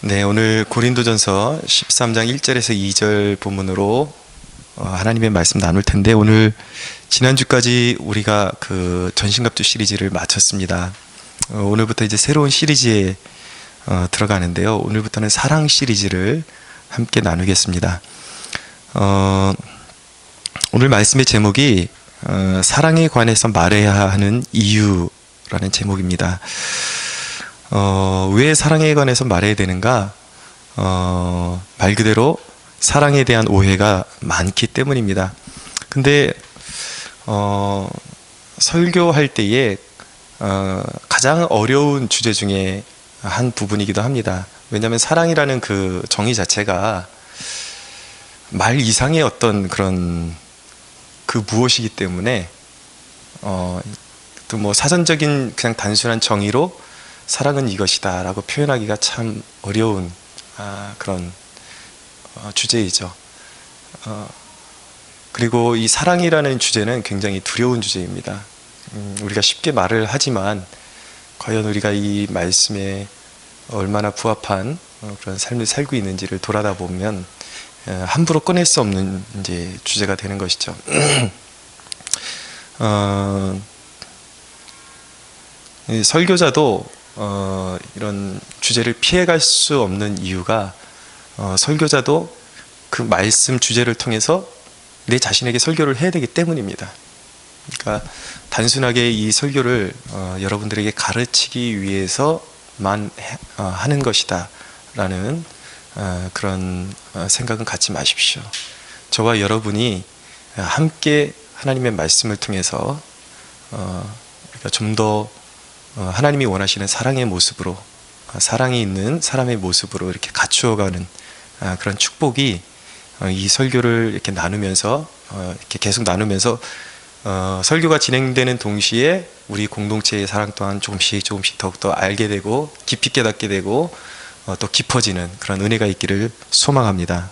네, 오늘 고린도전서 13장 1절에서 2절 본문으로 하나님의 말씀 나눌 텐데, 오늘 지난주까지 우리가 그 전신갑주 시리즈를 마쳤습니다. 오늘부터 이제 새로운 시리즈에 들어가는데요. 오늘부터는 사랑 시리즈를 함께 나누겠습니다. 오늘 말씀의 제목이 사랑에 관해서 말해야 하는 이유라는 제목입니다. 왜 사랑에 관해서 말해야 되는가? 말 그대로 사랑에 대한 오해가 많기 때문입니다. 근데 설교할 때에 가장 어려운 주제 중에 한 부분이기도 합니다. 왜냐하면 사랑이라는 그 정의 자체가 말 이상의 어떤 그런 그 무엇이기 때문에 또 뭐 사전적인 그냥 단순한 정의로 사랑은 이것이다 라고 표현하기가 참 어려운 그런 주제이죠. 그리고 이 사랑이라는 주제는 굉장히 두려운 주제입니다. 우리가 쉽게 말을 하지만 과연 우리가 이 말씀에 얼마나 부합한 그런 삶을 살고 있는지를 돌아다 보면 함부로 꺼낼 수 없는 이제 주제가 되는 것이죠. 설교자도 이런 주제를 피해갈 수 없는 이유가 설교자도 그 말씀 주제를 통해서 내 자신에게 설교를 해야 되기 때문입니다. 그러니까 단순하게 이 설교를 여러분들에게 가르치기 위해서만 하는 것이다 라는 그런 생각은 갖지 마십시오. 저와 여러분이 함께 하나님의 말씀을 통해서 좀 더 하나님이 원하시는 사랑의 모습으로, 사랑이 있는 사람의 모습으로 이렇게 갖추어가는 그런 축복이 이 설교를 이렇게 나누면서 이렇게 계속 나누면서 설교가 진행되는 동시에 우리 공동체의 사랑 또한 조금씩 더욱더 알게 되고 깊이 깨닫게 되고 또 깊어지는 그런 은혜가 있기를 소망합니다.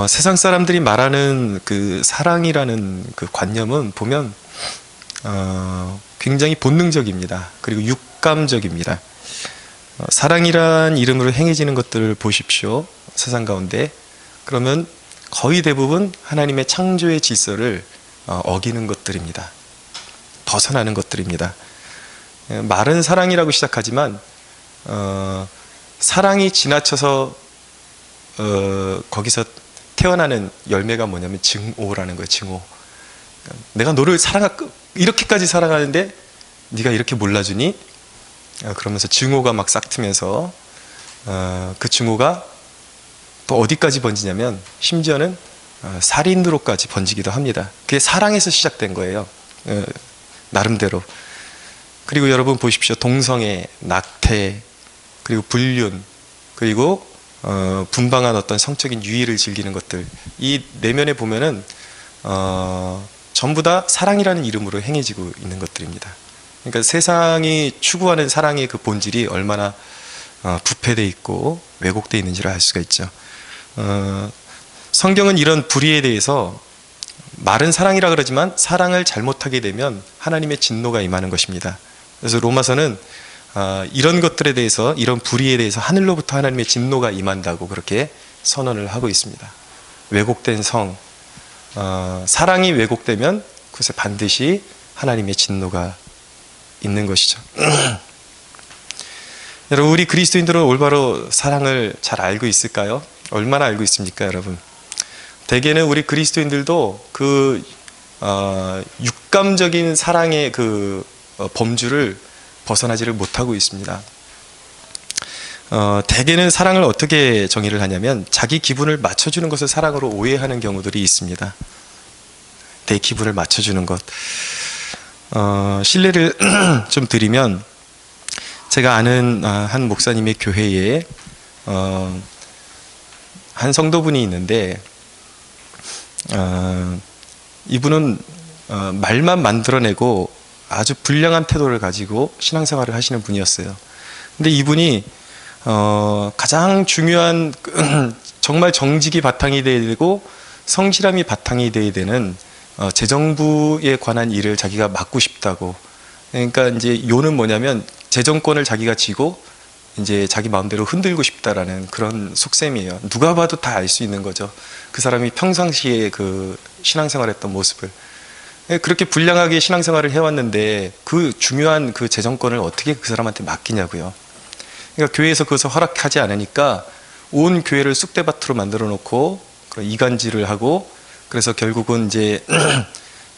세상 사람들이 말하는 그 사랑이라는 그 관념은 보면 굉장히 본능적입니다. 그리고 육감적입니다. 사랑이란 이름으로 행해지는 것들을 보십시오. 세상 가운데. 그러면 거의 대부분 하나님의 창조의 질서를 어기는 것들입니다. 벗어나는 것들입니다. 말은 사랑이라고 시작하지만 사랑이 지나쳐서 거기서 태어나는 열매가 뭐냐면 증오라는 거예요. 증오. 내가 너를 이렇게까지 사랑하는데 네가 이렇게 몰라주니? 그러면서 증오가 막 싹트면서 그 증오가 또 어디까지 번지냐면 심지어는 살인으로까지 번지기도 합니다. 그게 사랑에서 시작된 거예요. 나름대로. 그리고 여러분 보십시오. 동성애, 낙태, 그리고 불륜, 그리고 분방한 어떤 성적인 유의를 즐기는 것들, 이 내면에 보면은 전부 다 사랑이라는 이름으로 행해지고 있는 것들입니다. 그러니까 세상이 추구하는 사랑의 그 본질이 얼마나 부패되어 있고 왜곡되어 있는지를 알 수가 있죠. 성경은 이런 불의에 대해서 말은 사랑이라 그러지만 사랑을 잘못하게 되면 하나님의 진노가 임하는 것입니다. 그래서 로마서는 이런 것들에 대해서, 이런 불의에 대해서 하늘로부터 하나님의 진노가 임한다고 그렇게 선언을 하고 있습니다. 왜곡된 성, 사랑이 왜곡되면 그것에 반드시 하나님의 진노가 있는 것이죠. 여러분, 우리 그리스도인들은 올바로 사랑을 잘 알고 있을까요? 얼마나 알고 있습니까, 여러분? 대개는 우리 그리스도인들도 그 육감적인 사랑의 그 범주를 벗어나지를 못하고 있습니다. 대개는 사랑을 어떻게 정의를 하냐면 자기 기분을 맞춰주는 것을 사랑으로 오해하는 경우들이 있습니다. 내 기분을 맞춰주는 것. 실례를 좀 드리면, 제가 아는 한 목사님의 교회에 한 성도분이 있는데, 이분은 말만 만들어내고 아주 불량한 태도를 가지고 신앙생활을 하시는 분이었어요. 근데 이분이 가장 중요한 정말 정직이 바탕이 되어야 되고 성실함이 바탕이 되어야 되는 재정부에 관한 일을 자기가 맡고 싶다고. 그러니까 이제 요는 뭐냐면 재정권을 자기가 쥐고 이제 자기 마음대로 흔들고 싶다라는 그런 속셈이에요. 누가 봐도 다 알 수 있는 거죠. 그 사람이 평상시에 그 신앙생활했던 모습을. 그렇게 불량하게 신앙생활을 해왔는데 그 중요한 그 재정권을 어떻게 그 사람한테 맡기냐고요. 그러니까 교회에서 그것을 허락하지 않으니까 온 교회를 쑥대밭으로 만들어 놓고 이간질을 하고, 그래서 결국은 이제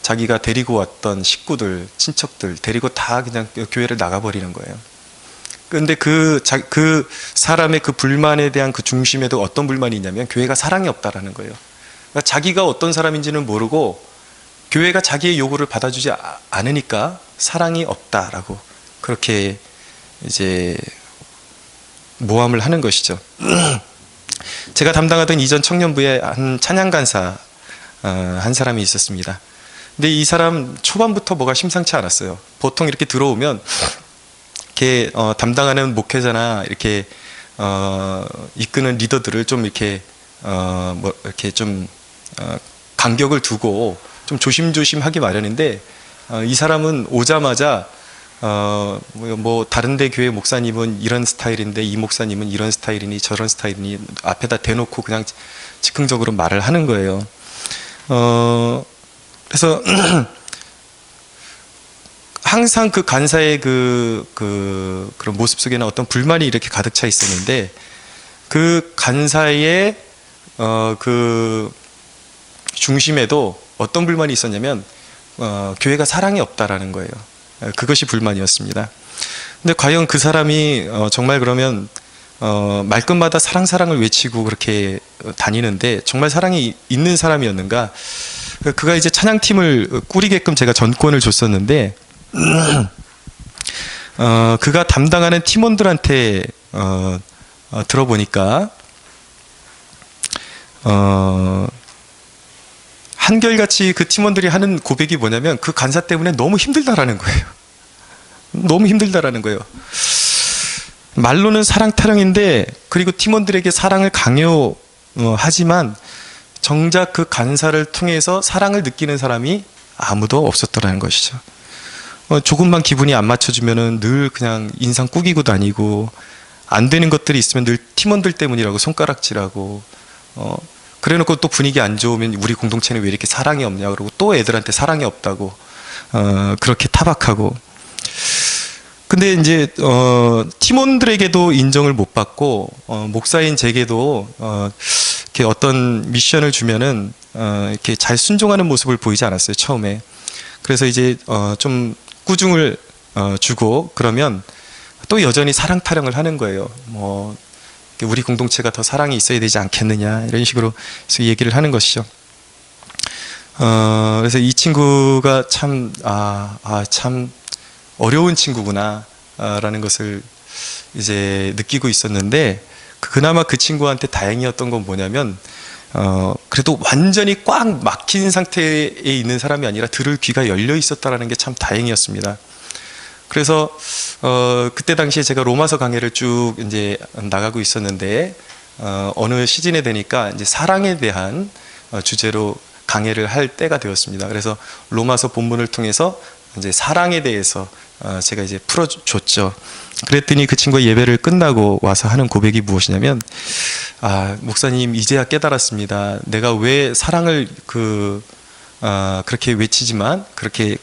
자기가 데리고 왔던 식구들, 친척들 데리고 다 그냥 교회를 나가버리는 거예요. 근데 그 사람의 그 불만에 대한 그 중심에도 어떤 불만이 있냐면 교회가 사랑이 없다라는 거예요. 그러니까 자기가 어떤 사람인지는 모르고 교회가 자기의 요구를 받아주지 않으니까 사랑이 없다라고 그렇게 이제 모함을 하는 것이죠. 제가 담당하던 이전 청년부에 한 찬양 간사 한 사람이 있었습니다. 근데 이 사람 초반부터 뭐가 심상치 않았어요. 보통 이렇게 들어오면 이렇게 담당하는 목회자나 이렇게 이끄는 리더들을 좀 이렇게 뭐 이렇게 좀 간격을 두고 좀 조심조심 하기 마련인데, 이 사람은 오자마자 뭐 다른데 교회 목사님은 이런 스타일인데 이 목사님은 이런 스타일이니 저런 스타일이니 앞에다 대놓고 그냥 즉흥적으로 말을 하는 거예요. 그래서 항상 그 간사의 그런 모습 속에는 어떤 불만이 이렇게 가득 차 있었는데, 그 간사의 그 중심에도 어떤 불만이 있었냐면 교회가 사랑이 없다라는 거예요. 그것이 불만이었습니다. 근데 과연 그 사람이 정말 그러면 말끝마다 사랑을 외치고 그렇게 다니는데 정말 사랑이 있는 사람이었는가? 그가 이제 찬양팀을 꾸리게끔 제가 전권을 줬었는데, 그가 담당하는 팀원들한테 들어보니까 한결같이 그 팀원들이 하는 고백이 뭐냐면 그 간사 때문에 너무 힘들다라는 거예요. 너무 힘들다라는 거예요. 말로는 사랑 타령인데, 그리고 팀원들에게 사랑을 강요하지만 정작 그 간사를 통해서 사랑을 느끼는 사람이 아무도 없었더라는 것이죠. 조금만 기분이 안 맞춰주면은 늘 그냥 인상 꾸기고 다니고, 안 되는 것들이 있으면 늘 팀원들 때문이라고 손가락질하고, 그래놓고 또 분위기 안 좋으면 우리 공동체는 왜 이렇게 사랑이 없냐 그러고 또 애들한테 사랑이 없다고 그렇게 타박하고. 근데 이제 팀원들에게도 인정을 못 받고 목사인 제게도 이렇게 어떤 미션을 주면은 이렇게 잘 순종하는 모습을 보이지 않았어요, 처음에. 그래서 이제 좀 꾸중을 주고 그러면 또 여전히 사랑 타령을 하는 거예요. 뭐 우리 공동체가 더 사랑이 있어야 되지 않겠느냐 이런 식으로 얘기를 하는 것이죠. 그래서 이 친구가 참 어려운 친구구나 라는 것을 이제 느끼고 있었는데, 그나마 그 친구한테 다행이었던 건 뭐냐면 그래도 완전히 꽉 막힌 상태에 있는 사람이 아니라 들을 귀가 열려 있었다라는 게 참 다행이었습니다. 그래서 그때 당시에 제가 로마서 강해를 쭉 이제 나가고 있었는데 어느 시즌에 되니까 이제 사랑에 대한 주제로 강해를 할 때가 되었습니다. 그래서 로마서 본문을 통해서 이제 사랑에 대해서 제가 이제 풀어줬죠. 그랬더니 그 친구가 예배를 끝나고 와서 하는 고백이 무엇이냐면, 목사님 이제야 깨달았습니다. 내가 왜 사랑을 그렇게 외치지만 그렇게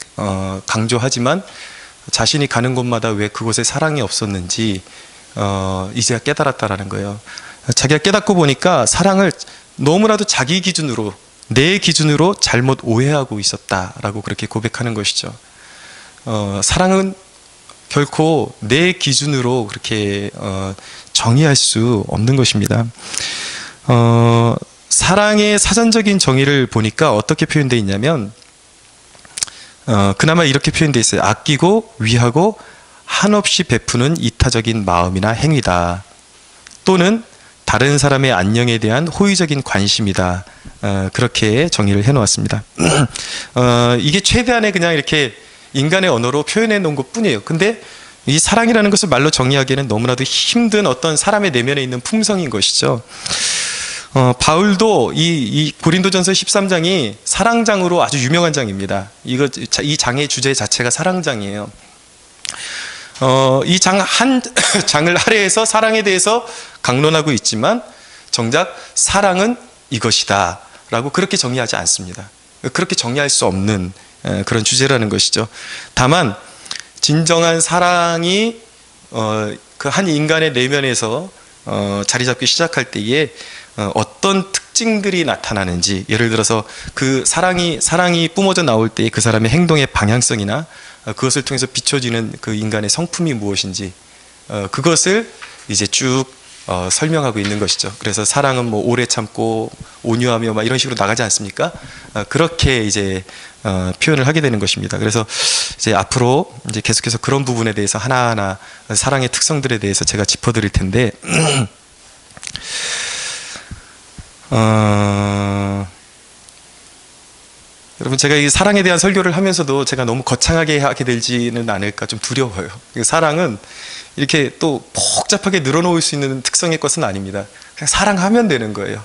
강조하지만 자신이 가는 곳마다 왜 그곳에 사랑이 없었는지 이제야 깨달았다라는 거예요. 자기가 깨닫고 보니까 사랑을 너무나도 자기 기준으로, 내 기준으로 잘못 오해하고 있었다라고 그렇게 고백하는 것이죠. 사랑은 결코 내 기준으로 그렇게 정의할 수 없는 것입니다. 사랑의 사전적인 정의를 보니까 어떻게 표현되어 있냐면 그나마 이렇게 표현되어 있어요. 아끼고 위하고 한없이 베푸는 이타적인 마음이나 행위다. 또는 다른 사람의 안녕에 대한 호의적인 관심이다. 그렇게 정의를 해놓았습니다. 이게 최대한의 그냥 이렇게 인간의 언어로 표현해 놓은 것 뿐이에요. 근데 이 사랑이라는 것을 말로 정의하기에는 너무나도 힘든 어떤 사람의 내면에 있는 품성인 것이죠. 바울도 이 고린도전서 13장이 사랑장으로 아주 유명한 장입니다. 이 장의 주제 자체가 사랑장이에요. 이 장 한 장을 할애해서 사랑에 대해서 강론하고 있지만 정작 사랑은 이것이다 라고 그렇게 정의하지 않습니다. 그렇게 정의할 수 없는 그런 주제라는 것이죠. 다만 진정한 사랑이 그 한 인간의 내면에서 자리 잡기 시작할 때에 어떤 특징들이 나타나는지, 예를 들어서 그 사랑이 뿜어져 나올 때 그 사람의 행동의 방향성이나 그것을 통해서 비춰지는 그 인간의 성품이 무엇인지, 그것을 이제 쭉 설명하고 있는 것이죠. 그래서 사랑은 뭐 오래 참고 온유하며 막 이런 식으로 나가지 않습니까? 그렇게 이제 표현을 하게 되는 것입니다. 그래서 이제 앞으로 이제 계속해서 그런 부분에 대해서 하나하나 사랑의 특성들에 대해서 제가 짚어드릴 텐데, 여러분, 제가 이 사랑에 대한 설교를 하면서도 제가 너무 거창하게 하게 될지는 않을까 좀 두려워요. 사랑은 이렇게 또 복잡하게 늘어놓을 수 있는 특성의 것은 아닙니다. 그냥 사랑하면 되는 거예요.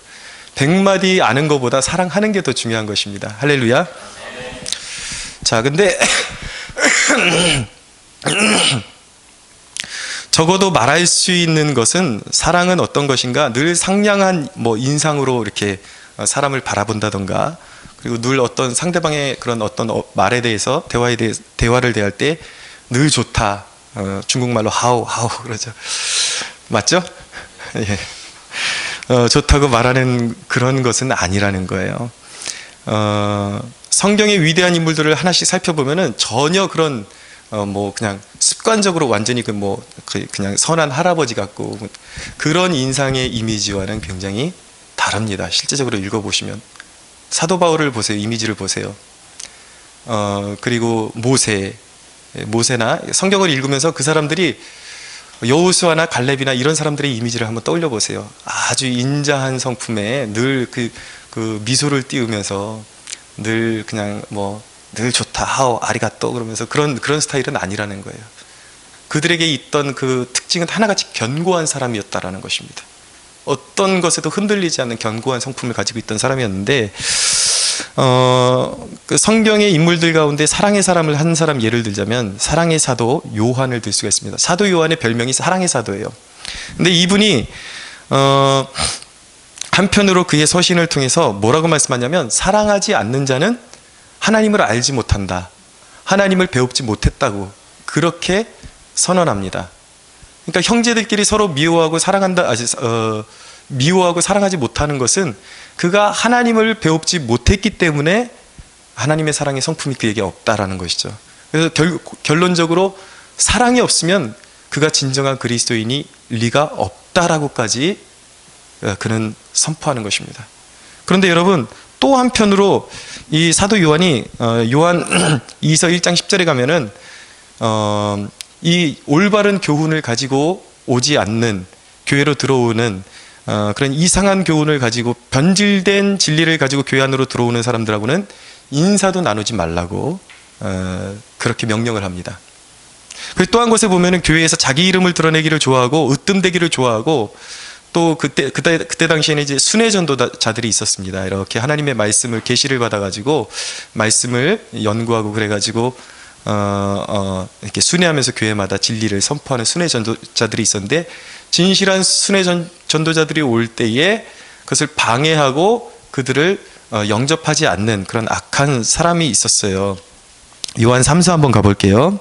100마디 아는 것보다 사랑하는 게 더 중요한 것입니다. 할렐루야. 자, 근데 적어도 말할 수 있는 것은, 사랑은 어떤 것인가, 늘 상냥한 뭐 인상으로 이렇게 사람을 바라본다던가, 그리고 늘 어떤 상대방의 그런 어떤 말에 대해서 대화를 대할 때 늘 좋다, 중국말로 하오 그러죠. 맞죠? 예. 좋다고 말하는 그런 것은 아니라는 거예요. 성경의 위대한 인물들을 하나씩 살펴보면은 전혀 그런 뭐 그냥 습관적으로 완전히 그냥 선한 할아버지 같고 그런 인상의 이미지와는 굉장히 다릅니다. 실제적으로 읽어보시면 사도 바울을 보세요. 이미지를 보세요. 그리고 모세나 성경을 읽으면서 그 사람들이 여호수아나 갈렙이나 이런 사람들의 이미지를 한번 떠올려 보세요. 아주 인자한 성품에 늘 그 미소를 띄우면서 늘 그냥 늘 좋다, 하오, 아리가또 그러면서 그런 스타일은 아니라는 거예요. 그들에게 있던 그 특징은 하나같이 견고한 사람이었다라는 것입니다. 어떤 것에도 흔들리지 않는 견고한 성품을 가지고 있던 사람이었는데, 그 성경의 인물들 가운데 사랑의 사람을 한 사람 예를 들자면 사랑의 사도 요한을 들 수가 있습니다. 사도 요한의 별명이 사랑의 사도예요. 근데 이분이 한편으로 그의 서신을 통해서 뭐라고 말씀하냐면, 사랑하지 않는 자는 하나님을 알지 못한다, 하나님을 배웁지 못했다고 그렇게 선언합니다. 그러니까 형제들끼리 서로 미워하고 사랑하지 못하는 것은 그가 하나님을 배웁지 못했기 때문에 하나님의 사랑의 성품이 그에게 없다라는 것이죠. 그래서 결론적으로 사랑이 없으면 그가 진정한 그리스도인이 리가 없다라고까지 그는 선포하는 것입니다. 그런데 여러분, 또 한편으로 이 사도 요한이 요한 2서 1장 10절에 가면은 이 올바른 교훈을 가지고 오지 않는, 교회로 들어오는 그런 이상한 교훈을 가지고, 변질된 진리를 가지고 교회 안으로 들어오는 사람들하고는 인사도 나누지 말라고 그렇게 명령을 합니다. 그리고 또 한 곳에 보면은 교회에서 자기 이름을 드러내기를 좋아하고 으뜸되기를 좋아하고, 또 그때 당시에는 이제 순회 전도자들이 있었습니다. 이렇게 하나님의 말씀을 계시를 받아가지고 말씀을 연구하고 그래가지고 이렇게 순회하면서 교회마다 진리를 선포하는 순회 전도자들이 있었는데, 진실한 순회 전도자들이 올 때에 그것을 방해하고 그들을 영접하지 않는 그런 악한 사람이 있었어요. 요한 3서 한번 가볼게요.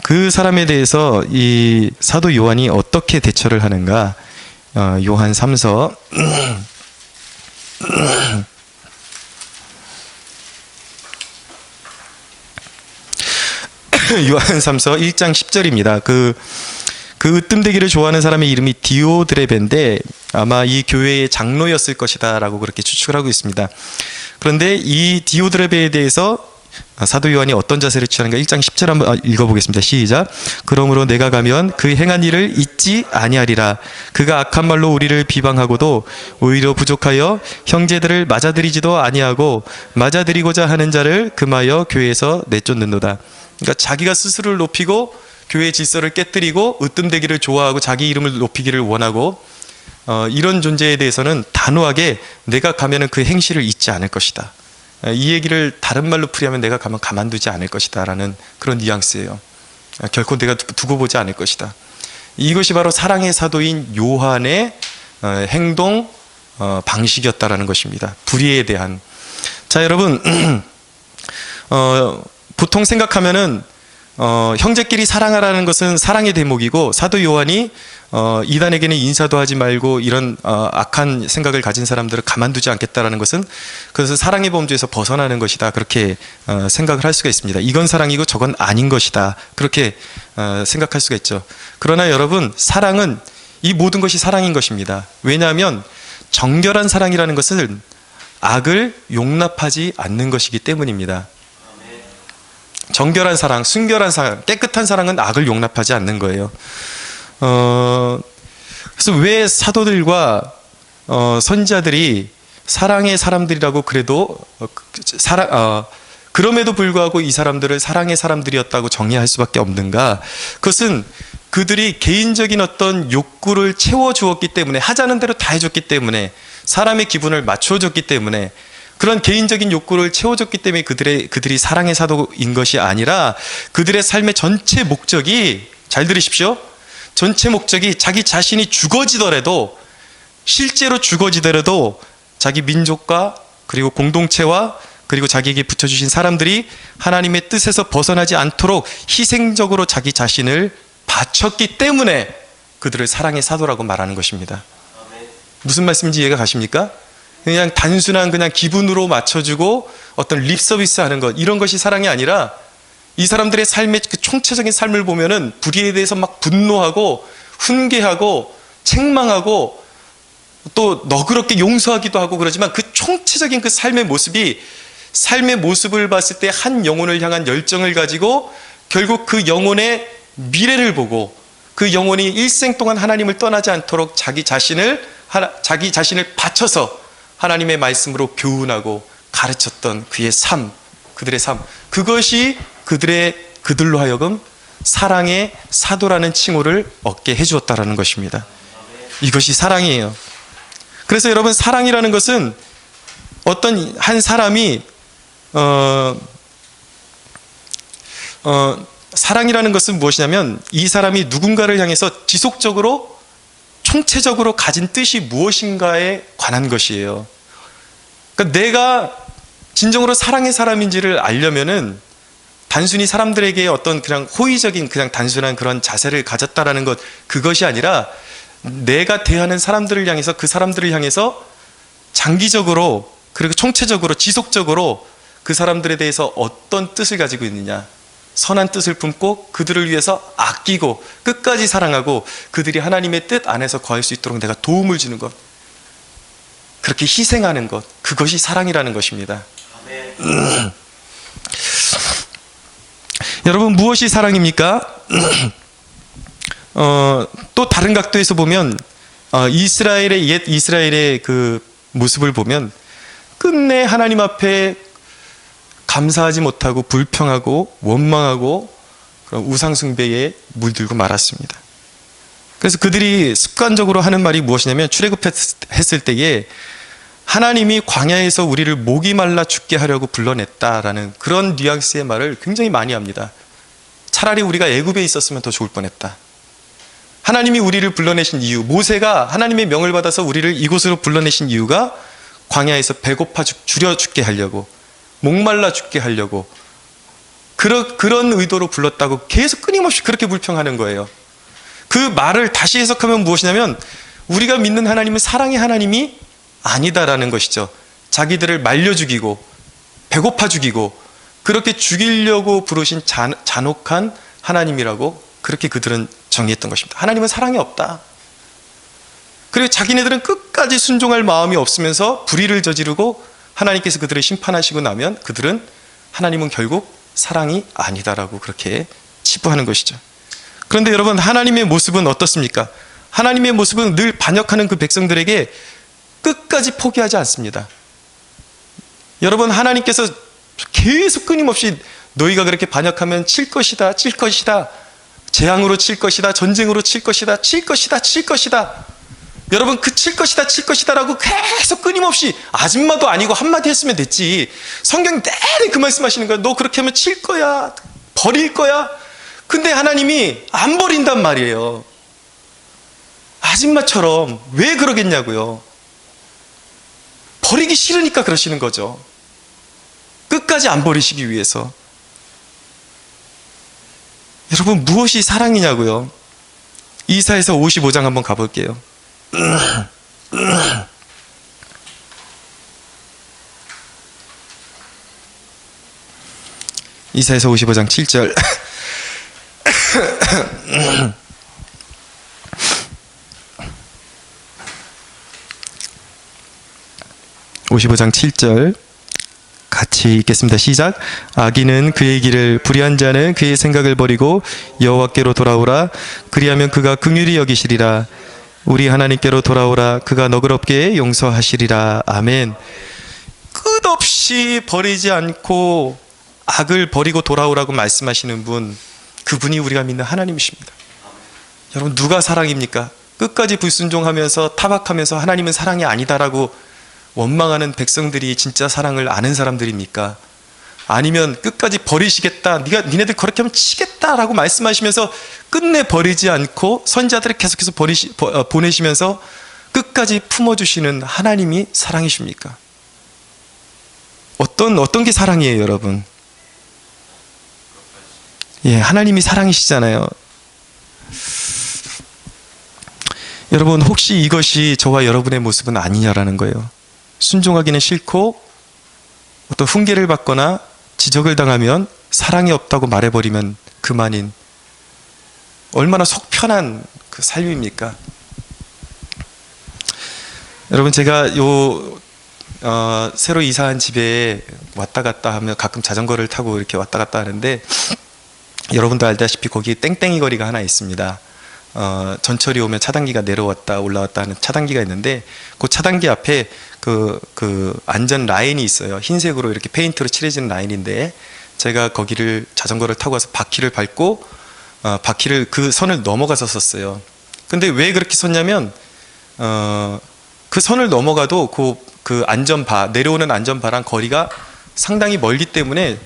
그 사람에 대해서 이 사도 요한이 어떻게 대처를 하는가. 요한 3서 요한 3서 1장 10절입니다. 그 으뜸되기를 좋아하는 사람의 이름이 디오드레베인데 아마 이 교회의 장로였을 것이다 라고 그렇게 추측을 하고 있습니다. 그런데 이 디오드레베에 대해서 사도 요한이 어떤 자세를 취하는가. 1장 10절 한번 읽어보겠습니다. 시작. 그러므로 내가 가면 그 행한 일을 잊지 아니하리라. 그가 악한 말로 우리를 비방하고도 오히려 부족하여 형제들을 맞아들이지도 아니하고 맞아들이고자 하는 자를 금하여 교회에서 내쫓는도다. 그러니까 자기가 스스로를 높이고 교회의 질서를 깨뜨리고 으뜸되기를 좋아하고 자기 이름을 높이기를 원하고 이런 존재에 대해서는 단호하게 내가 가면은 그 행실을 잊지 않을 것이다. 이 얘기를 다른 말로 풀이하면 내가 가면 가만두지 않을 것이다 라는 그런 뉘앙스예요. 결코 내가 두고 보지 않을 것이다. 이것이 바로 사랑의 사도인 요한의 행동 방식이었다라는 것입니다. 불의에 대한. 자, 여러분, 보통 생각하면은 형제끼리 사랑하라는 것은 사랑의 대목이고, 사도 요한이 이단에게는 인사도 하지 말고 이런 악한 생각을 가진 사람들을 가만두지 않겠다라는 것은 그것은 사랑의 범주에서 벗어나는 것이다, 그렇게 생각을 할 수가 있습니다. 이건 사랑이고 저건 아닌 것이다, 그렇게 생각할 수가 있죠. 그러나 여러분, 사랑은 이 모든 것이 사랑인 것입니다. 왜냐하면 정결한 사랑이라는 것은 악을 용납하지 않는 것이기 때문입니다. 정결한 사랑, 순결한 사랑, 깨끗한 사랑은 악을 용납하지 않는 거예요. 그래서 왜 사도들과 선지자들이 사랑의 사람들이라고 그래도 그럼에도 불구하고 이 사람들을 사랑의 사람들이었다고 정의할 수밖에 없는가? 그것은 그들이 개인적인 어떤 욕구를 채워주었기 때문에, 하자는 대로 다 해줬기 때문에, 사람의 기분을 맞춰줬기 때문에, 그런 개인적인 욕구를 채워줬기 때문에 그들이 사랑의 사도인 것이 아니라, 그들의 삶의 전체 목적이, 잘 들으십시오, 전체 목적이 자기 자신이 죽어지더라도, 실제로 죽어지더라도 자기 민족과 그리고 공동체와 그리고 자기에게 붙여주신 사람들이 하나님의 뜻에서 벗어나지 않도록 희생적으로 자기 자신을 바쳤기 때문에 그들을 사랑의 사도라고 말하는 것입니다. 무슨 말씀인지 이해가 가십니까? 그냥 단순한 그냥 기분으로 맞춰주고 어떤 립 서비스 하는 것, 이런 것이 사랑이 아니라, 이 사람들의 삶의 그 총체적인 삶을 보면은 불의에 대해서 막 분노하고 훈계하고 책망하고 또 너그럽게 용서하기도 하고 그러지만, 그 총체적인 그 삶의 모습이, 삶의 모습을 봤을 때 한 영혼을 향한 열정을 가지고 결국 그 영혼의 미래를 보고 그 영혼이 일생 동안 하나님을 떠나지 않도록 자기 자신을 바쳐서 하나님의 말씀으로 교훈하고 가르쳤던 그의 삶, 그들의 삶, 그것이 그들로 하여금 사랑의 사도라는 칭호를 얻게 해주었다라는 것입니다. 이것이 사랑이에요. 그래서 여러분, 사랑이라는 것은 어떤 한 사람이 사랑이라는 것은 무엇이냐면, 이 사람이 누군가를 향해서 지속적으로 총체적으로 가진 뜻이 무엇인가에 관한 것이에요. 그러니까 내가 진정으로 사랑의 사람인지를 알려면은 단순히 사람들에게 어떤 그냥 호의적인 그냥 단순한 그런 자세를 가졌다라는 것, 그것이 아니라 내가 대하는 사람들을 향해서, 그 사람들을 향해서 장기적으로 그리고 총체적으로 지속적으로 그 사람들에 대해서 어떤 뜻을 가지고 있느냐, 선한 뜻을 품고 그들을 위해서 아끼고 끝까지 사랑하고 그들이 하나님의 뜻 안에서 거할 수 있도록 내가 도움을 주는 것, 그렇게 희생하는 것, 그것이 사랑이라는 것입니다. 여러분, 무엇이 사랑입니까? 또 다른 각도에서 보면 옛 이스라엘의 그 모습을 보면 끝내 하나님 앞에 감사하지 못하고 불평하고 원망하고 그런 우상숭배에 물들고 말았습니다. 그래서 그들이 습관적으로 하는 말이 무엇이냐면, 출애굽했을 때에 하나님이 광야에서 우리를 목이 말라 죽게 하려고 불러냈다라는 그런 뉘앙스의 말을 굉장히 많이 합니다. 차라리 우리가 애굽에 있었으면 더 좋을 뻔했다. 하나님이 우리를 불러내신 이유, 모세가 하나님의 명을 받아서 우리를 이곳으로 불러내신 이유가 광야에서 배고파 줄여 죽게 하려고, 목말라 죽게 하려고, 그런 의도로 불렀다고 계속 끊임없이 그렇게 불평하는 거예요. 그 말을 다시 해석하면 무엇이냐면, 우리가 믿는 하나님은 사랑의 하나님이 아니다라는 것이죠. 자기들을 말려 죽이고 배고파 죽이고 그렇게 죽이려고 부르신 잔혹한 하나님이라고 그렇게 그들은 정의했던 것입니다. 하나님은 사랑이 없다. 그리고 자기네들은 끝까지 순종할 마음이 없으면서 불의를 저지르고 하나님께서 그들을 심판하시고 나면 그들은, 하나님은 결국 사랑이 아니다라고 그렇게 치부하는 것이죠. 그런데 여러분, 하나님의 모습은 어떻습니까? 하나님의 모습은 늘 반역하는 그 백성들에게 끝까지 포기하지 않습니다. 여러분, 하나님께서 계속 끊임없이 너희가 그렇게 반역하면 칠 것이다, 칠 것이다, 재앙으로 칠 것이다, 전쟁으로 칠 것이다, 칠 것이다, 칠 것이다. 여러분, 그 칠 것이다, 칠 것이다 라고 계속 끊임없이, 아줌마도 아니고 한마디 했으면 됐지. 성경이 내내 그 말씀하시는 거야. 너 그렇게 하면 칠 거야, 버릴 거야. 근데 하나님이 안 버린단 말이에요. 아줌마처럼 왜 그러겠냐고요. 버리기 싫으니까 그러시는 거죠. 끝까지 안 버리시기 위해서. 여러분, 무엇이 사랑이냐고요? 이사야서 55장 한번 가볼게요. 이사야서 55장 7절. 55장 7절 같이 읽겠습니다. 시작. 악인은 그의 길을, 불의한 자는 그의 생각을 버리고 여호와께로 돌아오라. 그리하면 그가 긍휼히 여기시리라. 우리 하나님께로 돌아오라. 그가 너그럽게 용서하시리라. 아멘. 끝없이 버리지 않고 악을 버리고 돌아오라고 말씀하시는 분, 그분이 우리가 믿는 하나님이십니다. 여러분, 누가 사랑입니까? 끝까지 불순종하면서 타박하면서 하나님은 사랑이 아니다라고 원망하는 백성들이 진짜 사랑을 아는 사람들입니까? 아니면 끝까지 버리시겠다, 니네들 그렇게 하면 치겠다라고 말씀하시면서 끝내 버리지 않고 선지자들을 계속해서 보내시면서 끝까지 품어주시는 하나님이 사랑이십니까? 어떤 게 사랑이에요, 여러분? 예, 하나님이 사랑이시잖아요. 여러분, 혹시 이것이 저와 여러분의 모습은 아니냐라는 거예요. 순종하기는 싫고 어떤 훈계를 받거나 지적을 당하면 사랑이 없다고 말해버리면 그만인, 얼마나 속 편한 그 삶입니까? 여러분, 제가 새로 이사한 집에 왔다 갔다 하면 가끔 자전거를 타고 이렇게 왔다 갔다 하는데, 여러분도 알다시피 거기 땡땡이 거리가 하나 있습니다. 전철이 오면 차단기가 내려왔다 올라왔다 하는 차단기가 있는데, 그 차단기 앞에 그 안전 라인이 있어요. 흰색으로 이렇게 페인트로 칠해진 라인인데, 제가 거기를 자전거를 타고 와서 바퀴를 밟고 바퀴를 그 선을 넘어가서 섰어요. 근데 왜 그렇게 섰냐면 그 선을 넘어가도 그 안전바, 내려오는 안전바랑 거리가 상당히 멀기 때문에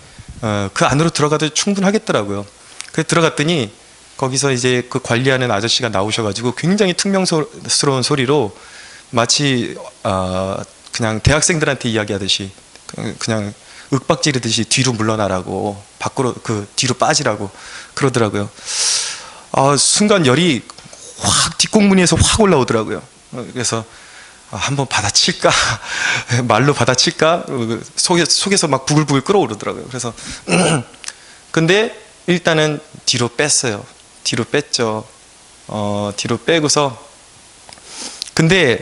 그 안으로 들어가도 충분하겠더라고요. 그래서 들어갔더니 거기서 이제 그 관리하는 아저씨가 나오셔가지고 굉장히 퉁명스러운 소리로 마치 그냥 대학생들한테 이야기하듯이 그냥 윽박지르듯이 뒤로 물러나라고, 밖으로 뒤로 빠지라고 그러더라고요. 순간 열이 확 뒷공무니에서 확 올라오더라고요. 그래서 한번 받아칠까? 말로 받아칠까? 속에서 막 부글부글 끓어오르더라고요. 그래서 근데 일단은 뒤로 뺐어요. 뒤로 뺐죠. 뒤로 빼고서, 근데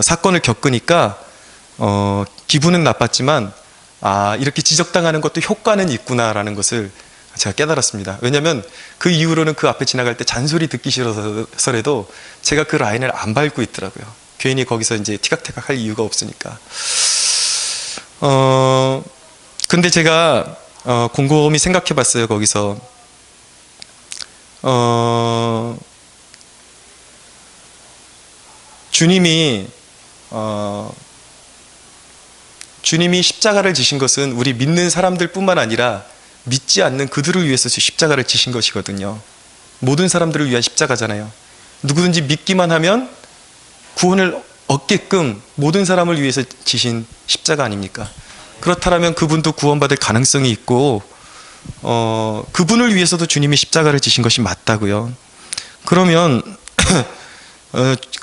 사건을 겪으니까 기분은 나빴지만 이렇게 지적당하는 것도 효과는 있구나라는 것을 제가 깨달았습니다. 왜냐하면 그 이후로는 그 앞에 지나갈 때 잔소리 듣기 싫어서라도 제가 그 라인을 안 밟고 있더라고요. 괜히 거기서 이제 티격태격 할 이유가 없으니까. 근데 제가 곰곰이 생각해 봤어요. 거기서 주님이 십자가를 지신 것은 우리 믿는 사람들 뿐만 아니라 믿지 않는 그들을 위해서 십자가를 지신 것이거든요. 모든 사람들을 위한 십자가잖아요. 누구든지 믿기만 하면 구원을 얻게끔 모든 사람을 위해서 지신 십자가 아닙니까? 그렇다면 그분도 구원받을 가능성이 있고 그분을 위해서도 주님이 십자가를 지신 것이 맞다고요. 그러면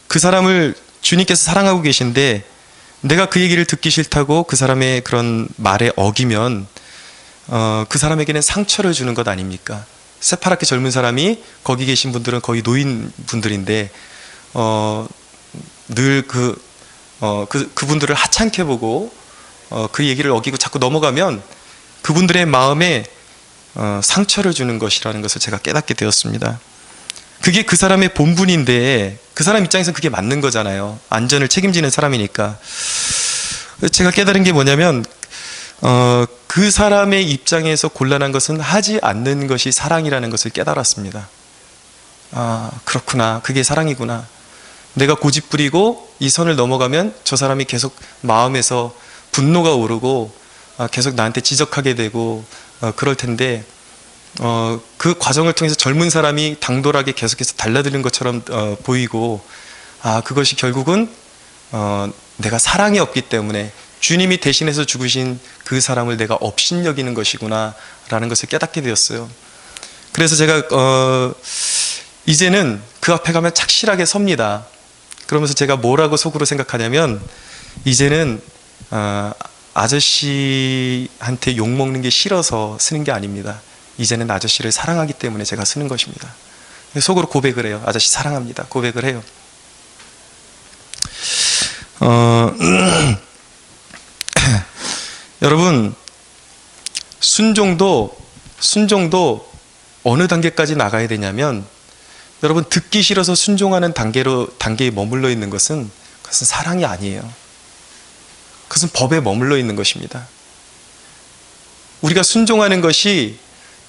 그 사람을 주님께서 사랑하고 계신데 내가 그 얘기를 듣기 싫다고 그 사람의 그런 말에 어기면 그 사람에게는 상처를 주는 것 아닙니까? 새파랗게 젊은 사람이, 거기 계신 분들은 거의 노인분들인데 늘 그분들을 하찮게 보고 그 얘기를 어기고 자꾸 넘어가면 그분들의 마음에 상처를 주는 것이라는 것을 제가 깨닫게 되었습니다. 그게 그 사람의 본분인데 그 사람 입장에서는 그게 맞는 거잖아요. 안전을 책임지는 사람이니까. 제가 깨달은 게 뭐냐면 그 사람의 입장에서 곤란한 것은 하지 않는 것이 사랑이라는 것을 깨달았습니다. 그렇구나. 그게 사랑이구나. 내가 고집부리고 이 선을 넘어가면 저 사람이 계속 마음에서 분노가 오르고 계속 나한테 지적하게 되고 그럴 텐데 그 과정을 통해서 젊은 사람이 당돌하게 계속해서 달라드는 것처럼 보이고, 그것이 결국은 내가 사랑이 없기 때문에 주님이 대신해서 죽으신 그 사람을 내가 업신여기는 것이구나 라는 것을 깨닫게 되었어요. 그래서 제가 이제는 그 앞에 가면 착실하게 섭니다. 그러면서 제가 뭐라고 속으로 생각하냐면, 이제는 아저씨한테 욕먹는 게 싫어서 쓰는 게 아닙니다. 이제는 아저씨를 사랑하기 때문에 제가 쓰는 것입니다. 속으로 고백을 해요. 아저씨 사랑합니다. 고백을 해요. 여러분, 순종도 어느 단계까지 나가야 되냐면, 여러분, 듣기 싫어서 순종하는 단계에 머물러 있는 그것은 사랑이 아니에요. 그것은 법에 머물러 있는 것입니다. 우리가 순종하는 것이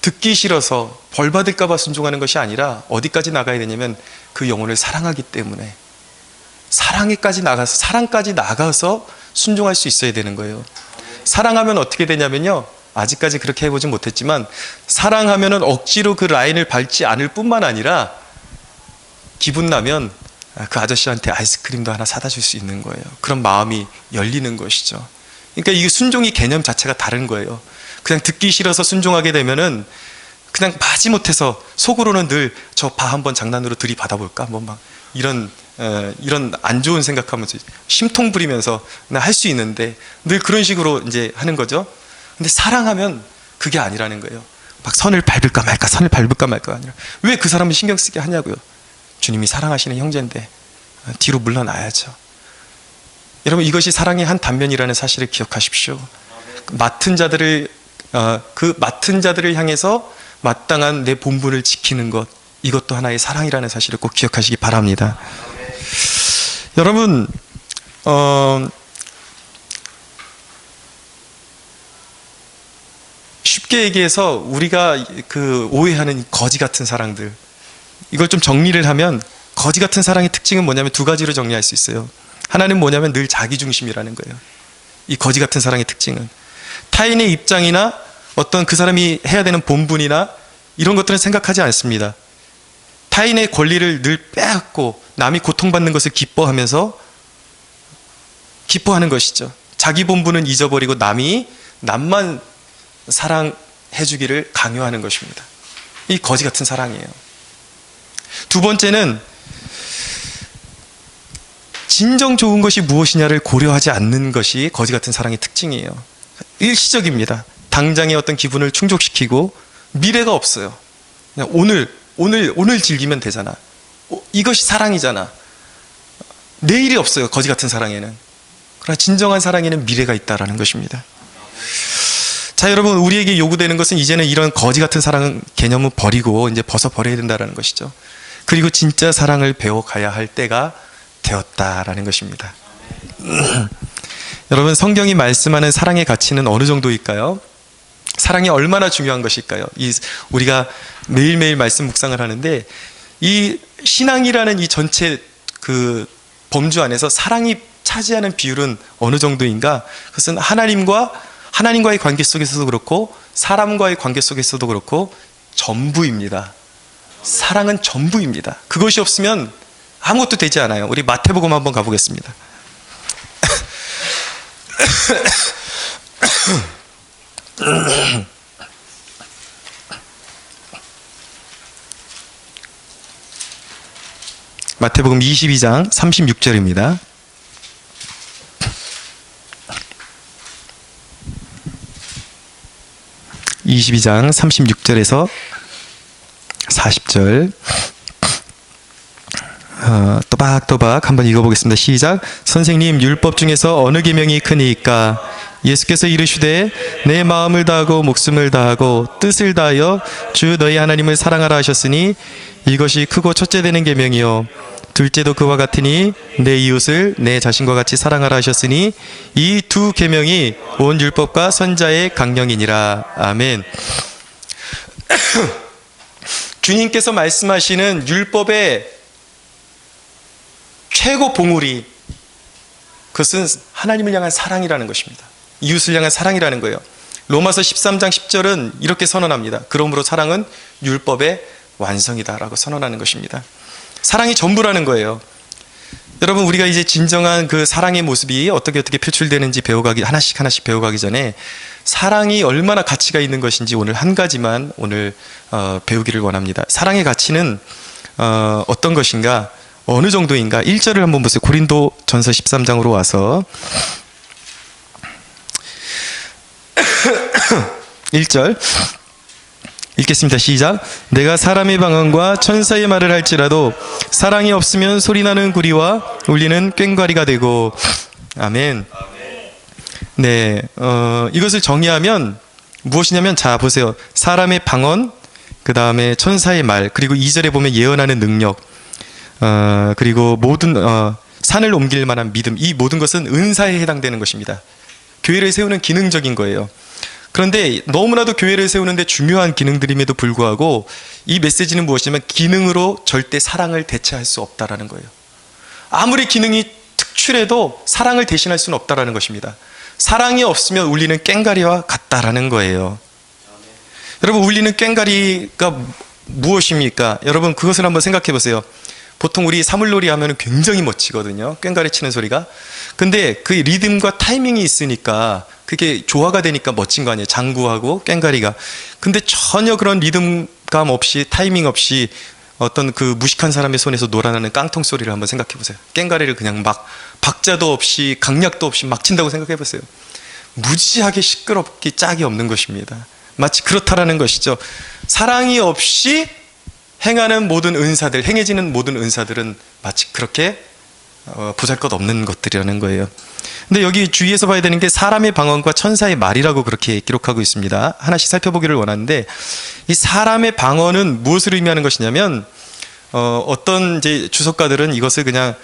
듣기 싫어서 벌 받을까 봐 순종하는 것이 아니라 어디까지 나가야 되냐면, 그 영혼을 사랑하기 때문에 사랑까지 나가서 순종할 수 있어야 되는 거예요. 사랑하면 어떻게 되냐면요, 아직까지 그렇게 해보지 못했지만, 사랑하면은 억지로 그 라인을 밟지 않을 뿐만 아니라 기분 나면 그 아저씨한테 아이스크림도 하나 사다 줄 수 있는 거예요. 그런 마음이 열리는 것이죠. 그러니까 이 순종의 개념 자체가 다른 거예요. 그냥 듣기 싫어서 순종하게 되면은 그냥 마지못해서 속으로는 늘 저 바 한번 장난으로 들이받아볼까, 뭐 막 이런 안 좋은 생각하면서 심통 부리면서 할 수 있는데, 늘 그런 식으로 이제 하는 거죠. 근데 사랑하면 그게 아니라는 거예요. 막 선을 밟을까 말까 아니라, 왜 그 사람을 신경 쓰게 하냐고요. 주님이 사랑하시는 형제인데 뒤로 물러나야죠. 여러분, 이것이 사랑의 한 단면이라는 사실을 기억하십시오. 맡은 자들을 향해서 마땅한 내 본분을 지키는 것, 이것도 하나의 사랑이라는 사실을 꼭 기억하시기 바랍니다. 여러분, 쉽게 얘기해서 우리가 오해하는 거지 같은 사랑들, 이걸 좀 정리를 하면, 거지 같은 사랑의 특징은 뭐냐면 두 가지로 정리할 수 있어요. 하나는 뭐냐면 늘 자기중심이라는 거예요. 이 거지 같은 사랑의 특징은 타인의 입장이나 어떤 그 사람이 해야 되는 본분이나 이런 것들은 생각하지 않습니다. 타인의 권리를 늘 빼앗고 남이 고통받는 것을 기뻐하는 것이죠. 자기 본분은 잊어버리고 남만 사랑해 주기를 강요하는 것입니다. 이 거지 같은 사랑이에요. 두 번째는 진정 좋은 것이 무엇이냐를 고려하지 않는 것이 거지 같은 사랑의 특징이에요. 일시적입니다. 당장의 어떤 기분을 충족시키고 미래가 없어요. 그냥 오늘 즐기면 되잖아. 이것이 사랑이잖아. 내일이 없어요. 거지 같은 사랑에는. 그러나 진정한 사랑에는 미래가 있다라는 것입니다. 자, 여러분, 우리에게 요구되는 것은 이제는 이런 거지 같은 사랑 개념은 버리고 이제 벗어버려야 된다는 것이죠. 그리고 진짜 사랑을 배워가야 할 때가 되었다라는 것입니다. 여러분, 성경이 말씀하는 사랑의 가치는 어느 정도일까요? 사랑이 얼마나 중요한 것일까요? 우리가 매일매일 말씀 묵상을 하는데, 이 신앙이라는 이 전체 그 범주 안에서 사랑이 차지하는 비율은 어느 정도인가? 그것은 하나님과의 관계 속에서도 그렇고 사람과의 관계 속에서도 그렇고 전부입니다. 사랑은 전부입니다. 그것이 없으면 아무것도 되지 않아요. 우리 마태복음 한번 가보겠습니다. 마태복음 22장 36절입니다. (22장) 36절에서 40절 또박또박 한번 읽어보겠습니다. 시작. 선생님, 율법 중에서 어느 계명이 크니까? 예수께서 이르시되 내 마음을 다하고 목숨을 다하고 뜻을 다하여 주 너희 하나님을 사랑하라 하셨으니 이것이 크고 첫째 되는 계명이요 둘째도 그와 같으니 내 이웃을 내 자신과 같이 사랑하라 하셨으니 이 두 계명이 온 율법과 선자의 강령이니라. 아멘. 주님께서 말씀하시는 율법의 최고 봉우리, 그것은 하나님을 향한 사랑이라는 것입니다. 이웃을 향한 사랑이라는 거예요. 로마서 13장 10절은 이렇게 선언합니다. 그러므로 사랑은 율법의 완성이다라고 선언하는 것입니다. 사랑이 전부라는 거예요. 여러분, 우리가 이제 진정한 그 사랑의 모습이 어떻게 표출되는지 하나씩 배워가기 전에 사랑이 얼마나 가치가 있는 것인지 오늘 한 가지만 배우기를 원합니다. 사랑의 가치는 어떤 것인가, 어느 정도인가. 1절을 한번 보세요. 고린도 전서 13장으로 와서 1절 읽겠습니다. 시작. 내가 사람의 방언과 천사의 말을 할지라도 사랑이 없으면 소리나는 구리와 울리는 꽹과리가 되고. 아멘. 네, 이것을 정의하면 무엇이냐면, 자 보세요. 사람의 방언, 그 다음에 천사의 말, 그리고 2절에 보면 예언하는 능력, 그리고 모든 산을 옮길 만한 믿음, 이 모든 것은 은사에 해당되는 것입니다. 교회를 세우는 기능적인 거예요. 그런데 너무나도 교회를 세우는데 중요한 기능들임에도 불구하고 이 메시지는 무엇이냐면 기능으로 절대 사랑을 대체할 수 없다라는 거예요. 아무리 기능이 특출해도 사랑을 대신할 수는 없다라는 것입니다. 사랑이 없으면 울리는 꽹과리와 같다라는 거예요. 여러분, 울리는 꽹과리가 무엇입니까? 여러분, 그것을 한번 생각해 보세요. 보통 우리 사물놀이 하면 굉장히 멋지거든요. 꽹과리 치는 소리가. 근데 그 리듬과 타이밍이 있으니까 그게 조화가 되니까 멋진 거 아니에요. 장구하고 꽹과리가. 근데 전혀 그런 리듬감 없이, 타이밍 없이 어떤 그 무식한 사람의 손에서 놀아나는 깡통 소리를 한번 생각해 보세요. 꽹과리를 그냥 막 박자도 없이 강약도 없이 막 친다고 생각해 보세요. 무지하게 시끄럽기 짝이 없는 것입니다. 마치 그렇다라는 것이죠. 사랑이 없이 행하는 모든 은사들, 행해지는 모든 은사들은 마치 그렇게 보잘것없는 것들이라는 거예요. 근데 여기 주의해서 봐야 되는 게 사람의 방언과 천사의 말이라고 그렇게 기록하고 있습니다. 하나씩 살펴보기를 원하는데, 이 사람의 방언은 무엇을 의미하는 것이냐면, 어떤 이제 주석가들은 이것을 그냥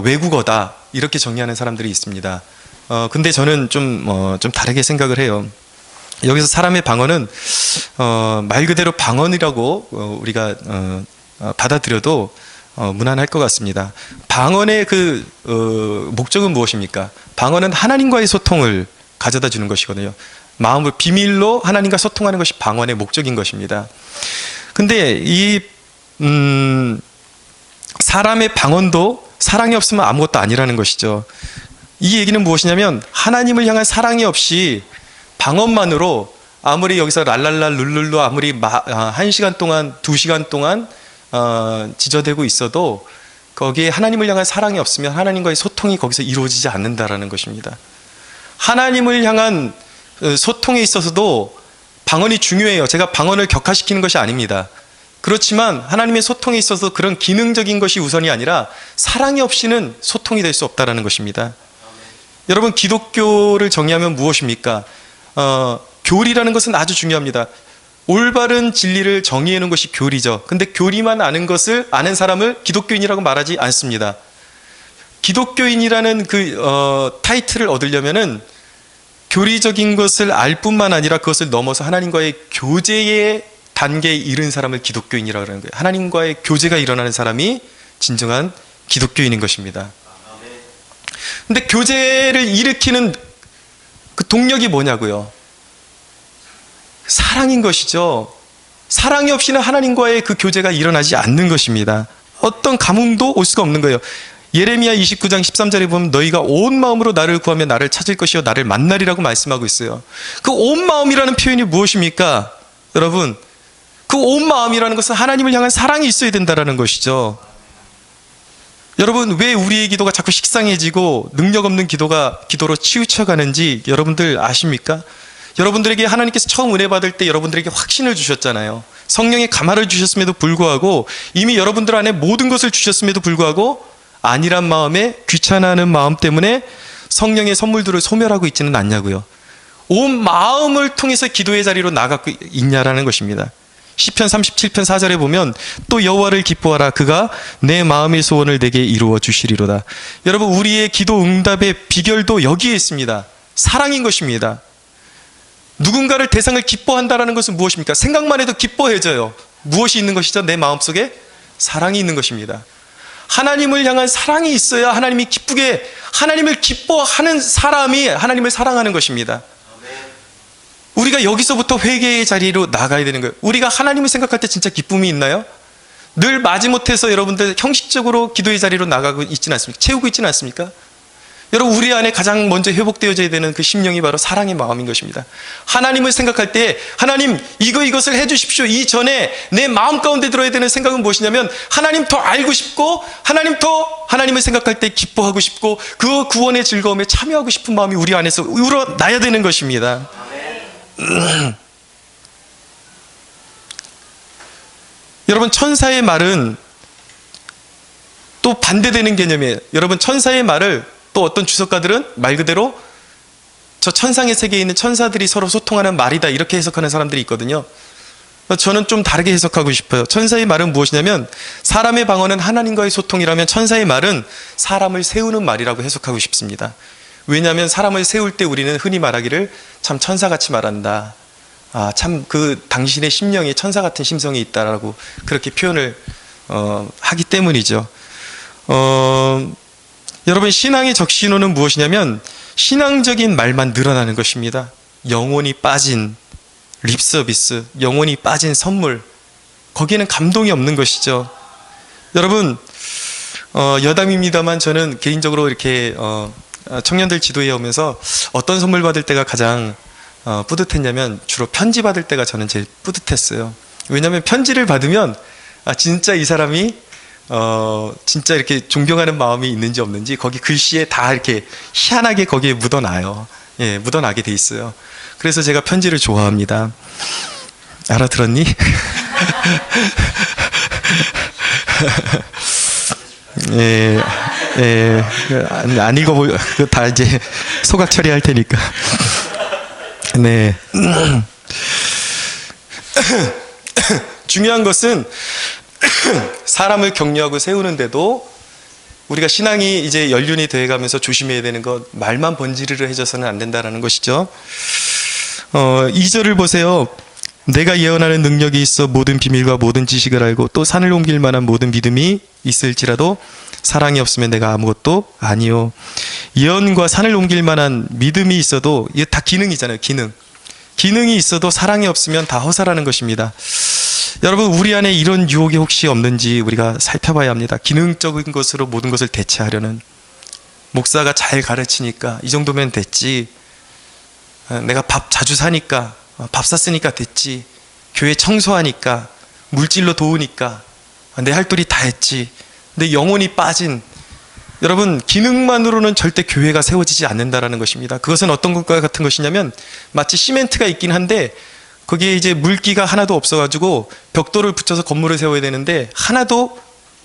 외국어다 이렇게 정의하는 사람들이 있습니다. 근데 저는 좀 다르게 생각을 해요. 여기서 사람의 방언은 말 그대로 방언이라고 우리가 받아들여도 무난할 것 같습니다. 방언의 그 목적은 무엇입니까? 방언은 하나님과의 소통을 가져다 주는 것이거든요. 마음을 비밀로 하나님과 소통하는 것이 방언의 목적인 것입니다. 근데 이 사람의 방언도 사랑이 없으면 아무것도 아니라는 것이죠. 이 얘기는 무엇이냐면, 하나님을 향한 사랑이 없이 방언만으로 아무리 여기서 랄랄라 룰룰루 아무리 1시간 동안 2시간 동안 지저대고 있어도 거기에 하나님을 향한 사랑이 없으면 하나님과의 소통이 거기서 이루어지지 않는다라는 것입니다. 하나님을 향한 소통에 있어서도 방언이 중요해요. 제가 방언을 격화시키는 것이 아닙니다. 그렇지만 하나님의 소통에 있어서 그런 기능적인 것이 우선이 아니라 사랑이 없이는 소통이 될 수 없다라는 것입니다. 여러분, 기독교를 정의하면 무엇입니까? 교리라는 것은 아주 중요합니다. 올바른 진리를 정의해 놓은 것이 교리죠. 근데 교리만 아는 것을 아는 사람을 기독교인이라고 말하지 않습니다. 기독교인이라는 그 타이틀을 얻으려면은 교리적인 것을 알 뿐만 아니라 그것을 넘어서 하나님과의 교제의 단계에 이른 사람을 기독교인이라고 하는 거예요. 하나님과의 교제가 일어나는 사람이 진정한 기독교인인 것입니다. 근데 교제를 일으키는 그 동력이 뭐냐고요? 사랑인 것이죠. 사랑이 없이는 하나님과의 그 교제가 일어나지 않는 것입니다. 어떤 감흥도 올 수가 없는 거예요. 예레미야 29장 13절에 보면 너희가 온 마음으로 나를 구하며 나를 찾을 것이요 나를 만나리라고 말씀하고 있어요. 그 온 마음이라는 표현이 무엇입니까? 여러분, 그 온 마음이라는 것은 하나님을 향한 사랑이 있어야 된다는 것이죠. 여러분, 왜 우리의 기도가 자꾸 식상해지고 능력 없는 기도로 치우쳐가는지 여러분들 아십니까? 여러분들에게 하나님께서 처음 은혜 받을 때 여러분들에게 확신을 주셨잖아요. 성령의 감화를 주셨음에도 불구하고, 이미 여러분들 안에 모든 것을 주셨음에도 불구하고 아니란 마음에, 귀찮아하는 마음 때문에 성령의 선물들을 소멸하고 있지는 않냐고요. 온 마음을 통해서 기도의 자리로 나가고 있냐라는 것입니다. 시편 37편 4절에 보면 또 여호와를 기뻐하라 그가 내 마음의 소원을 내게 이루어 주시리로다. 여러분, 우리의 기도 응답의 비결도 여기에 있습니다. 사랑인 것입니다. 누군가를 대상을 기뻐한다는 것은 무엇입니까? 생각만 해도 기뻐해져요. 무엇이 있는 것이죠? 내 마음속에 사랑이 있는 것입니다. 하나님을 향한 사랑이 있어야 하나님이 기쁘게, 하나님을 기뻐하는 사람이 하나님을 사랑하는 것입니다. 우리가 여기서부터 회개의 자리로 나가야 되는 거예요. 우리가 하나님을 생각할 때 진짜 기쁨이 있나요? 늘 마지못해서 여러분들 형식적으로 기도의 자리로 나가고 있지는 않습니까? 채우고 있지는 않습니까? 여러분, 우리 안에 가장 먼저 회복되어져야 되는 그 심령이 바로 사랑의 마음인 것입니다. 하나님을 생각할 때 하나님 이것을 해주십시오 이전에 내 마음 가운데 들어야 되는 생각은 무엇이냐면 하나님 더 알고 싶고 하나님 더 하나님을 생각할 때 기뻐하고 싶고 그 구원의 즐거움에 참여하고 싶은 마음이 우리 안에서 우러나야 되는 것입니다. 여러분, 천사의 말은 또 반대되는 개념이에요. 여러분, 천사의 말을 또 어떤 주석가들은 말 그대로 저 천상의 세계에 있는 천사들이 서로 소통하는 말이다 이렇게 해석하는 사람들이 있거든요. 저는 좀 다르게 해석하고 싶어요. 천사의 말은 무엇이냐면 사람의 방언은 하나님과의 소통이라면 천사의 말은 사람을 세우는 말이라고 해석하고 싶습니다. 왜냐하면 사람을 세울 때 우리는 흔히 말하기를 참 천사같이 말한다. 참 그 당신의 심령에 천사 같은 심성이 있다라고 그렇게 표현을 하기 때문이죠. 여러분, 신앙의 적신호는 무엇이냐면 신앙적인 말만 늘어나는 것입니다. 영혼이 빠진 립서비스, 영혼이 빠진 선물, 거기에는 감동이 없는 것이죠. 여러분, 여담입니다만 저는 개인적으로 이렇게 청년들 지도에 오면서 어떤 선물 받을 때가 가장 뿌듯했냐면 주로 편지 받을 때가 저는 제일 뿌듯했어요. 왜냐하면 편지를 받으면 진짜 이 사람이 진짜 이렇게 존경하는 마음이 있는지 없는지 거기 글씨에 다 이렇게 희한하게 거기에 묻어나요. 예, 묻어나게 돼 있어요. 그래서 제가 편지를 좋아합니다. 알아들었니? 예, 안 읽어보, 다 이제 소각 처리할 테니까. 네. 중요한 것은 사람을 격려하고 세우는데도 우리가 신앙이 이제 연륜이 되어가면서 조심해야 되는 것, 말만 번지르르 해져서는 안 된다는 것이죠. 2절을 보세요. 내가 예언하는 능력이 있어 모든 비밀과 모든 지식을 알고 또 산을 옮길 만한 모든 믿음이 있을지라도 사랑이 없으면 내가 아무것도 아니요. 예언과 산을 옮길 만한 믿음이 있어도 이게 다 기능이잖아요. 기능이 있어도 사랑이 없으면 다 허사라는 것입니다. 여러분, 우리 안에 이런 유혹이 혹시 없는지 우리가 살펴봐야 합니다. 기능적인 것으로 모든 것을 대체하려는, 목사가 잘 가르치니까 이 정도면 됐지, 내가 밥 자주 사니까, 밥 샀으니까 됐지, 교회 청소하니까, 물질로 도우니까 내 할 도리 다 했지. 근데 영혼이 빠진, 여러분, 기능만으로는 절대 교회가 세워지지 않는다라는 것입니다. 그것은 어떤 것과 같은 것이냐면 마치 시멘트가 있긴 한데 거기에 이제 물기가 하나도 없어가지고 벽돌을 붙여서 건물을 세워야 되는데 하나도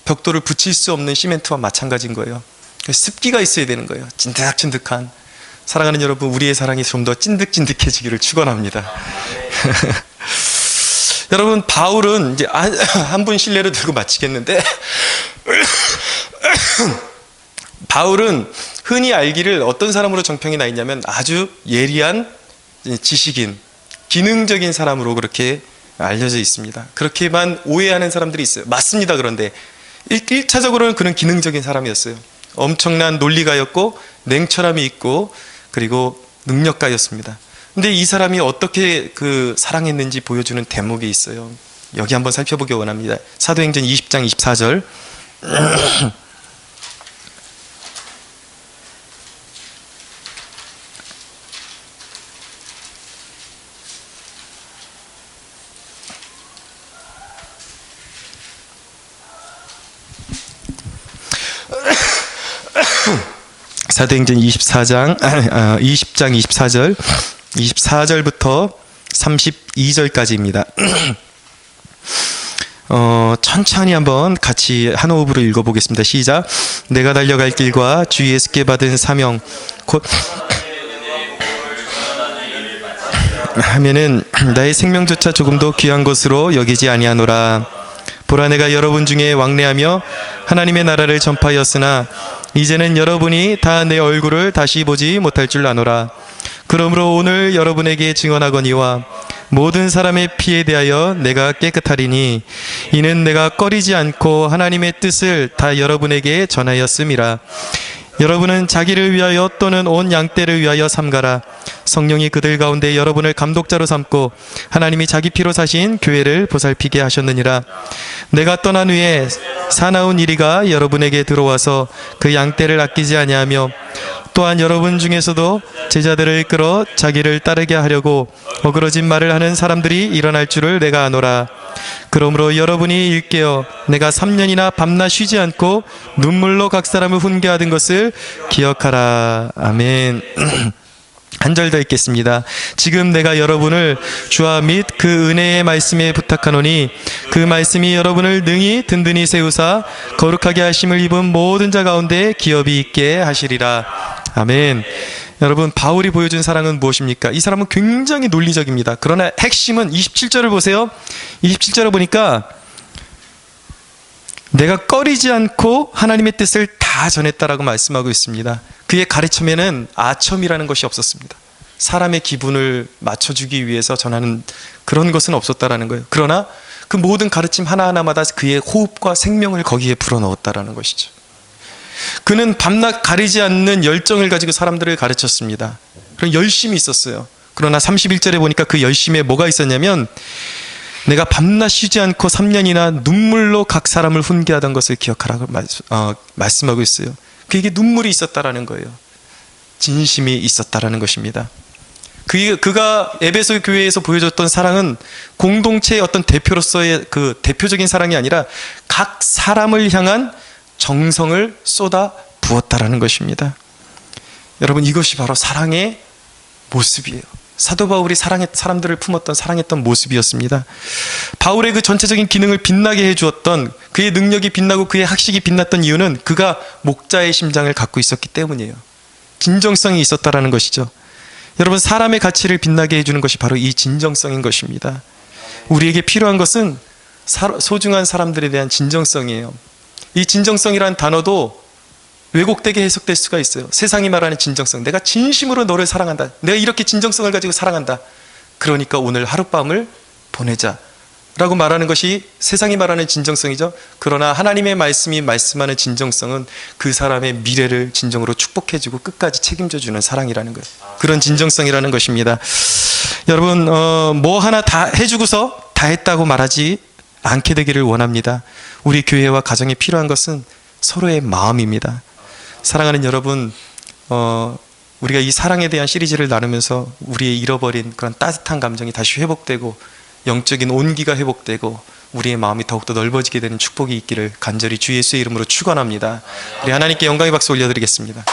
벽돌을 붙일 수 없는 시멘트와 마찬가지인 거예요. 습기가 있어야 되는 거예요. 찐득찐득한. 사랑하는 여러분, 우리의 사랑이 좀 더 찐득찐득해지기를 축원합니다. 여러분, 바울은 이제 한 분 신뢰를 들고 마치겠는데 바울은 흔히 알기를 어떤 사람으로 정평이 나 있냐면 아주 예리한 지식인, 기능적인 사람으로 그렇게 알려져 있습니다. 그렇게만 오해하는 사람들이 있어요. 맞습니다. 그런데 1차적으로는 그는 기능적인 사람이었어요. 엄청난 논리가였고 냉철함이 있고 그리고 능력가였습니다. 근데 이 사람이 어떻게 그 사랑했는지 보여주는 대목이 있어요. 여기 한번 살펴보기 원합니다. 사도행전 20장 24절. 사도행전 20장 24절 24절부터 32절까지입니다. 천천히 한번 같이 한 호흡으로 읽어보겠습니다. 시작. 내가 달려갈 길과 주 예수께 받은 사명 곧 하면은 나의 생명조차 조금도 귀한 것으로 여기지 아니하노라. 보라, 내가 여러분 중에 왕래하며 하나님의 나라를 전파하였으나 이제는 여러분이 다 내 얼굴을 다시 보지 못할 줄 아노라. 그러므로 오늘 여러분에게 증언하거니와 모든 사람의 피에 대하여 내가 깨끗하리니 이는 내가 꺼리지 않고 하나님의 뜻을 다 여러분에게 전하였음이라. 여러분은 자기를 위하여 또는 온 양떼를 위하여 삼가라. 성령이 그들 가운데 여러분을 감독자로 삼고 하나님이 자기 피로 사신 교회를 보살피게 하셨느니라. 내가 떠난 후에 사나운 이리가 여러분에게 들어와서 그 양떼를 아끼지 아니하며 또한 여러분 중에서도 제자들을 끌어 자기를 따르게 하려고 어그러진 말을 하는 사람들이 일어날 줄을 내가 아노라. 그러므로 여러분이 일깨어 내가 3년이나 밤낮 쉬지 않고 눈물로 각 사람을 훈계하던 것을 기억하라. 아멘. 한 절 더 읽겠습니다. 지금 내가 여러분을 주와 및 그 은혜의 말씀에 부탁하노니 그 말씀이 여러분을 능히 든든히 세우사 거룩하게 하심을 입은 모든 자 가운데 기업이 있게 하시리라. 아멘. 여러분, 바울이 보여준 사랑은 무엇입니까? 이 사람은 굉장히 논리적입니다. 그러나 핵심은 27절을 보세요. 27절을 보니까 내가 꺼리지 않고 하나님의 뜻을 다 전했다라고 말씀하고 있습니다. 그의 가르침에는 아첨이라는 것이 없었습니다. 사람의 기분을 맞춰주기 위해서 전하는 그런 것은 없었다라는 거예요. 그러나 그 모든 가르침 하나하나마다 그의 호흡과 생명을 거기에 불어넣었다라는 것이죠. 그는 밤낮 가리지 않는 열정을 가지고 사람들을 가르쳤습니다. 그런 열심이 있었어요. 그러나 31절에 보니까 그 열심에 뭐가 있었냐면 내가 밤낮 쉬지 않고 3년이나 눈물로 각 사람을 훈계하던 것을 기억하라고 말씀하고 있어요. 그에게 눈물이 있었다라는 거예요. 진심이 있었다라는 것입니다. 그가 에베소 교회에서 보여줬던 사랑은 공동체의 어떤 대표로서의 그 대표적인 사랑이 아니라 각 사람을 향한 정성을 쏟아 부었다라는 것입니다. 여러분, 이것이 바로 사랑의 모습이에요. 사도 바울이 사람들을 품었던 사랑했던 모습이었습니다. 바울의 그 전체적인 기능을 빛나게 해주었던, 그의 능력이 빛나고 그의 학식이 빛났던 이유는 그가 목자의 심장을 갖고 있었기 때문이에요. 진정성이 있었다라는 것이죠. 여러분, 사람의 가치를 빛나게 해주는 것이 바로 이 진정성인 것입니다. 우리에게 필요한 것은 소중한 사람들에 대한 진정성이에요. 이 진정성이라는 단어도 왜곡되게 해석될 수가 있어요. 세상이 말하는 진정성, 내가 진심으로 너를 사랑한다, 내가 이렇게 진정성을 가지고 사랑한다, 그러니까 오늘 하룻밤을 보내자 라고 말하는 것이 세상이 말하는 진정성이죠. 그러나 하나님의 말씀이 말씀하는 진정성은 그 사람의 미래를 진정으로 축복해주고 끝까지 책임져주는 사랑이라는 거예요. 그런 진정성이라는 것입니다. 여러분, 뭐 하나 다 해주고서 다 했다고 말하지 않게 되기를 원합니다. 우리 교회와 가정에 필요한 것은 서로의 마음입니다. 사랑하는 여러분, 우리가 이 사랑에 대한 시리즈를 나누면서 우리의 잃어버린 그런 따뜻한 감정이 다시 회복되고 영적인 온기가 회복되고 우리의 마음이 더욱더 넓어지게 되는 축복이 있기를 간절히 주 예수의 이름으로 축원합니다. 우리 하나님께 영광의 박수 올려드리겠습니다.